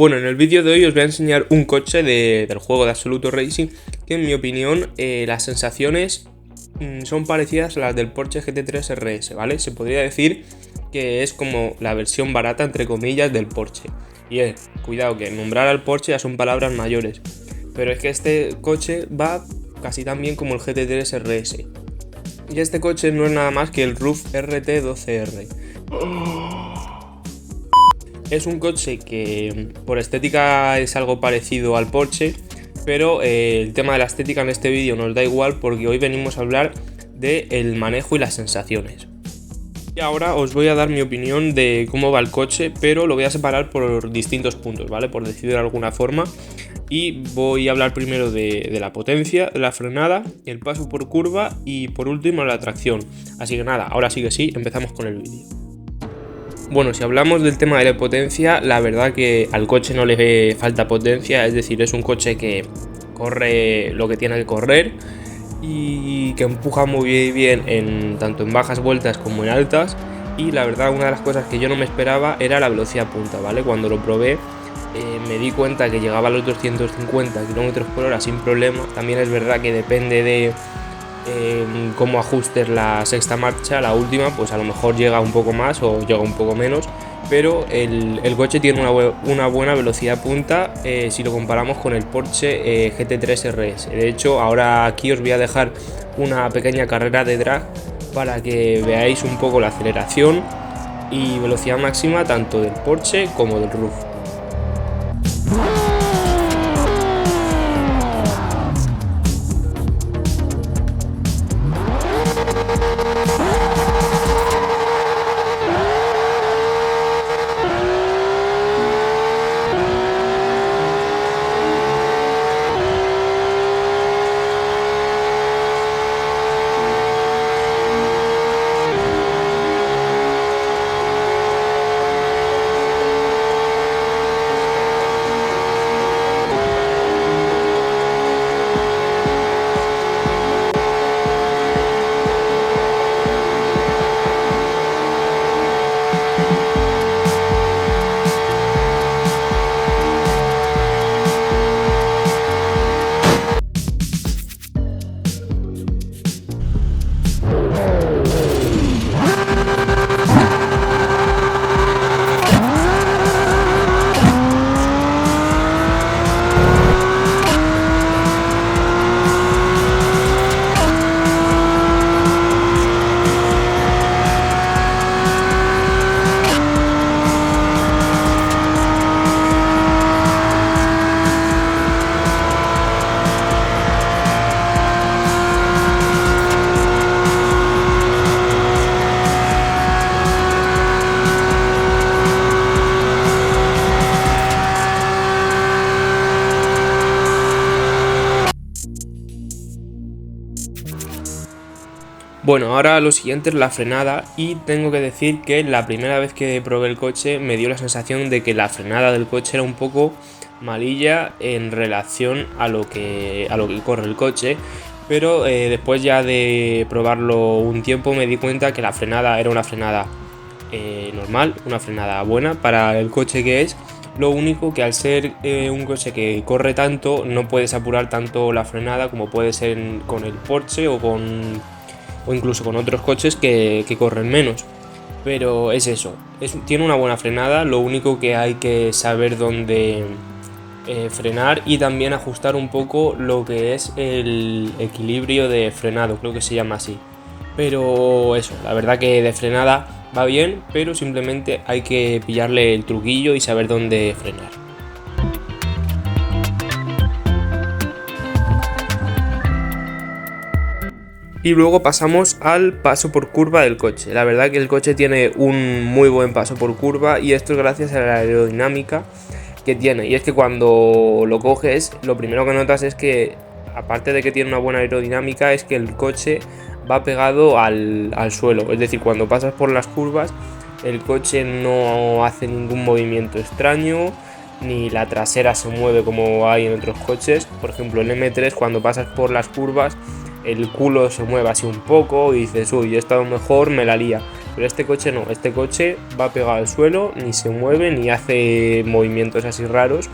Bueno, en el vídeo de hoy os voy a enseñar un coche del juego de Absoluto Racing que en mi opinión las sensaciones son parecidas a las del Porsche GT3 RS, ¿vale? Se podría decir que es como la versión barata, entre comillas, del Porsche. Y cuidado que nombrar al Porsche ya son palabras mayores, pero es que este coche va casi tan bien como el GT3 RS. Y este coche no es nada más que el RUF RT12R. Es un coche que por estética es algo parecido al Porsche, pero el tema de la estética en este vídeo nos da igual porque hoy venimos a hablar del manejo y las sensaciones. Y ahora os voy a dar mi opinión de cómo va el coche, pero lo voy a separar por distintos puntos, ¿vale? Por decirlo de alguna forma. Y voy a hablar primero de la potencia, de la frenada, el paso por curva y por último la tracción. Así que nada, ahora sí que sí, empezamos con el vídeo. Bueno, si hablamos del tema de la potencia, la verdad que al coche no le falta potencia, es decir, es un coche que corre lo que tiene que correr y que empuja muy bien tanto en bajas vueltas como en altas. Y la verdad, una de las cosas que yo no me esperaba era la velocidad punta, ¿vale? Cuando lo probé me di cuenta que llegaba a los 250 km/h sin problema. También es verdad que depende de cómo ajustes la sexta marcha, la última, pues a lo mejor llega un poco más o llega un poco menos, pero el coche tiene una buena velocidad punta si lo comparamos con el Porsche GT3 RS. De hecho, ahora aquí os voy a dejar una pequeña carrera de drag para que veáis un poco la aceleración y velocidad máxima tanto del Porsche como del RUF. Bueno, ahora lo siguiente es la frenada y tengo que decir que la primera vez que probé el coche me dio la sensación de que la frenada del coche era un poco malilla en relación a lo que corre el coche, pero después ya de probarlo un tiempo me di cuenta que la frenada era una frenada normal, una frenada buena para el coche que es. Lo único que al ser un coche que corre tanto no puedes apurar tanto la frenada como puede ser con el Porsche o incluso con otros coches que corren menos. Pero es eso, tiene una buena frenada, lo único que hay que saber dónde frenar y también ajustar un poco lo que es el equilibrio de frenado, creo que se llama así. Pero eso, la verdad que de frenada va bien, pero simplemente hay que pillarle el truquillo y saber dónde frenar. Y luego pasamos al paso por curva del coche. La verdad que el coche tiene un muy buen paso por curva y esto es gracias a la aerodinámica que tiene. Y es que cuando lo coges, lo primero que notas es que, aparte de que tiene una buena aerodinámica, es que el coche va pegado al suelo. Es decir, cuando pasas por las curvas, el coche no hace ningún movimiento extraño, ni la trasera se mueve como hay en otros coches. Por ejemplo, el M3, cuando pasas por las curvas, el culo se mueve así un poco y dices, uy, esto a lo mejor me la lía. Pero este coche no, este coche va pegado al suelo, ni se mueve, ni hace movimientos así raros.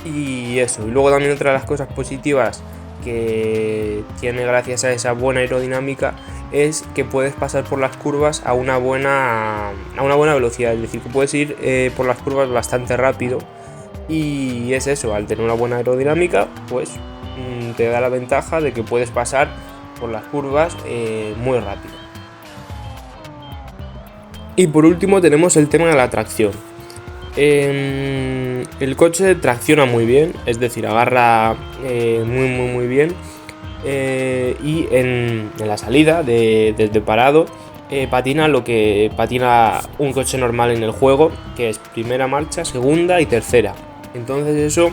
Y eso, y luego también otra de las cosas positivas que tiene gracias a esa buena aerodinámica es que puedes pasar por las curvas a una buena velocidad, es decir, que puedes ir por las curvas bastante rápido. Y es eso, al tener una buena aerodinámica, pues te da la ventaja de que puedes pasar por las curvas muy rápido. Y por último tenemos el tema de la tracción. El coche tracciona muy bien, es decir, agarra muy bien. Y en la salida desde parado patina lo que patina un coche normal en el juego, que es primera marcha, segunda y tercera. Entonces eso,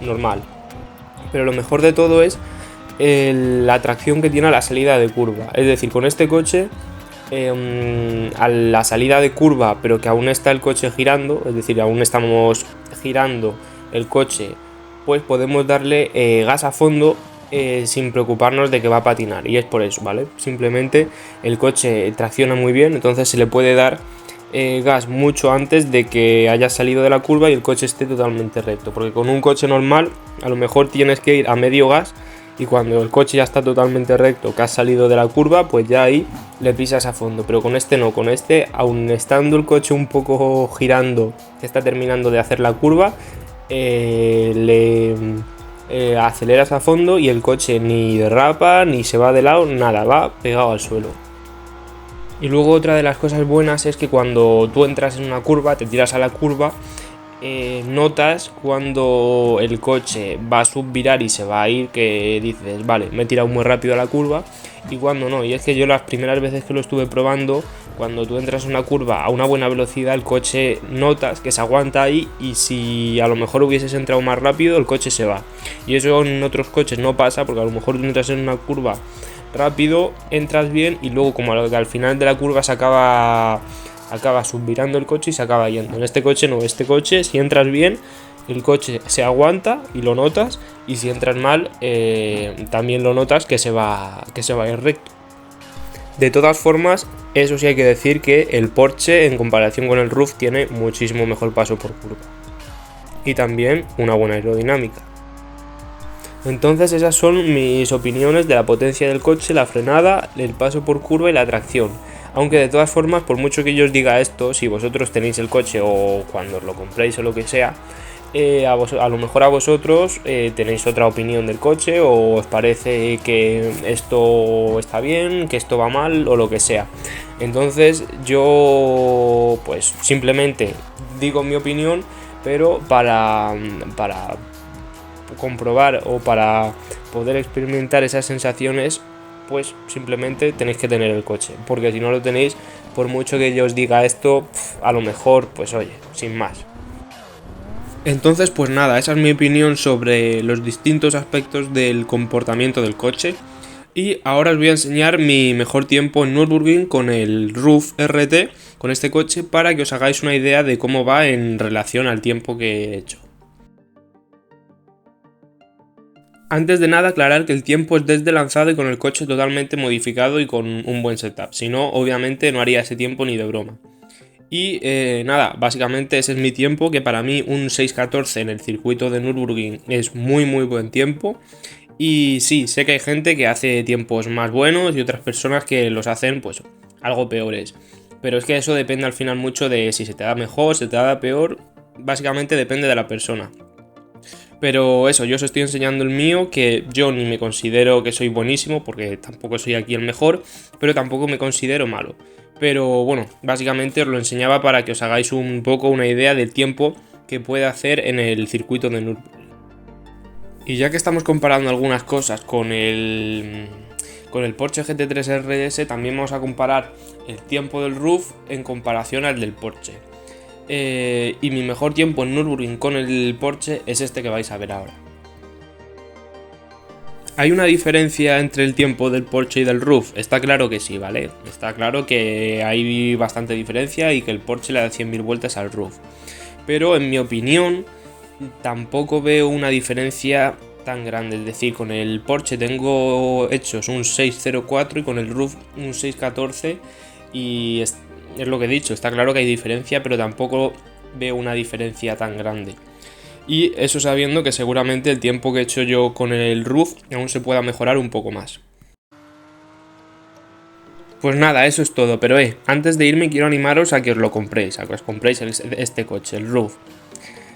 normal. Pero lo mejor de todo es la tracción que tiene a la salida de curva. Es decir, con este coche, a la salida de curva, pero que aún está el coche girando, es decir, aún estamos girando el coche, pues podemos darle gas a fondo sin preocuparnos de que va a patinar. Y es por eso, ¿vale? Simplemente el coche tracciona muy bien, entonces se le puede dar gas mucho antes de que haya salido de la curva y el coche esté totalmente recto, porque con un coche normal a lo mejor tienes que ir a medio gas y cuando el coche ya está totalmente recto, que has salido de la curva, pues ya ahí le pisas a fondo. Pero con este no, con este, aun estando el coche un poco girando, que está terminando de hacer la curva, aceleras a fondo y el coche ni derrapa, ni se va de lado, nada, va pegado al suelo. Y luego otra de las cosas buenas es que cuando tú entras en una curva, te tiras a la curva, notas cuando el coche va a subvirar y se va a ir, que dices, vale, me he tirado muy rápido a la curva, y cuando no. Y es que yo las primeras veces que lo estuve probando, cuando tú entras en una curva a una buena velocidad, el coche notas que se aguanta ahí, y si a lo mejor hubieses entrado más rápido, el coche se va. Y eso en otros coches no pasa, porque a lo mejor tú entras en una curva rápido, entras bien, y luego como al final de la curva se acaba subvirando el coche y se acaba yendo. En este coche no, este coche si entras bien el coche se aguanta y lo notas, y si entras mal también lo notas que se va a ir recto. De todas formas, eso sí hay que decir que el Porsche en comparación con el Roof tiene muchísimo mejor paso por curva y también una buena aerodinámica. Entonces esas son mis opiniones de la potencia del coche, la frenada, el paso por curva y la tracción. Aunque de todas formas, por mucho que yo os diga esto, si vosotros tenéis el coche o cuando os lo compréis o lo que sea, a lo mejor a vosotros tenéis otra opinión del coche, o os parece que esto está bien, que esto va mal o lo que sea. Entonces yo pues simplemente digo mi opinión, pero para comprobar o para poder experimentar esas sensaciones, pues simplemente tenéis que tener el coche, porque si no lo tenéis, por mucho que yo os diga esto, a lo mejor, pues oye, sin más. Entonces, pues nada, esa es mi opinión sobre los distintos aspectos del comportamiento del coche. Y ahora os voy a enseñar mi mejor tiempo en Nürburgring con el Roof RT, con este coche, para que os hagáis una idea de cómo va en relación al tiempo que he hecho. Antes de nada, aclarar que el tiempo es desde lanzado y con el coche totalmente modificado y con un buen setup. Si no, obviamente no haría ese tiempo ni de broma. Y nada, básicamente ese es mi tiempo, que para mí un 6.14 en el circuito de Nürburgring es muy buen tiempo. Y sí, sé que hay gente que hace tiempos más buenos y otras personas que los hacen pues algo peores. Pero es que eso depende al final mucho de si se te da mejor, se te da peor, básicamente depende de la persona. Pero eso, yo os estoy enseñando el mío, que yo ni me considero que soy buenísimo, porque tampoco soy aquí el mejor, pero tampoco me considero malo. Pero bueno, básicamente os lo enseñaba para que os hagáis un poco una idea del tiempo que puede hacer en el circuito de Nürburgring. Y ya que estamos comparando algunas cosas con el Porsche GT3 RS, también vamos a comparar el tiempo del Roof en comparación al del Porsche. Y mi mejor tiempo en Nürburgring con el Porsche es este que vais a ver ahora. ¿Hay una diferencia entre el tiempo del Porsche y del Roof? Está claro que sí, ¿vale? Está claro que hay bastante diferencia y que el Porsche le da 100.000 vueltas al Roof. Pero en mi opinión tampoco veo una diferencia tan grande. Es decir, con el Porsche tengo hechos un 6.04 y con el Roof un 6.14. y es lo que he dicho, está claro que hay diferencia, pero tampoco veo una diferencia tan grande. Y eso sabiendo que seguramente el tiempo que he hecho yo con el roof aún se pueda mejorar un poco más. Pues nada, eso es todo, pero antes de irme quiero animaros a que os lo compréis, a que os compréis este coche, el roof.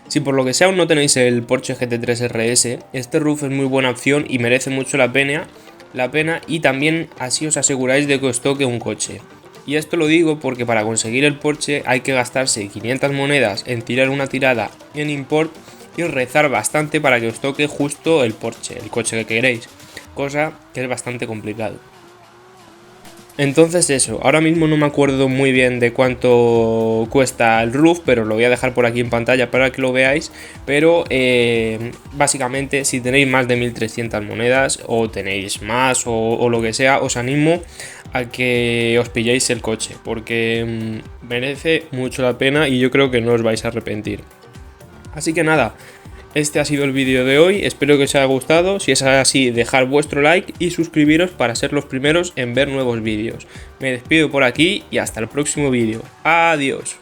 Si por lo que sea aún no tenéis el Porsche GT3 RS, este roof es muy buena opción y merece mucho la pena y también así os aseguráis de que os toque un coche. Y esto lo digo porque para conseguir el Porsche hay que gastarse 500 monedas en tirar una tirada en import y rezar bastante para que os toque justo el Porsche, el coche que queréis, cosa que es bastante complicado. Entonces eso, ahora mismo no me acuerdo muy bien de cuánto cuesta el roof, pero lo voy a dejar por aquí en pantalla para que lo veáis. Pero básicamente si tenéis más de 1300 monedas o tenéis más o lo que sea, os animo a que os pilléis el coche, porque merece mucho la pena y yo creo que no os vais a arrepentir. Así que nada, este ha sido el vídeo de hoy, espero que os haya gustado. Si es así, dejad vuestro like y suscribiros para ser los primeros en ver nuevos vídeos. Me despido por aquí y hasta el próximo vídeo. Adiós.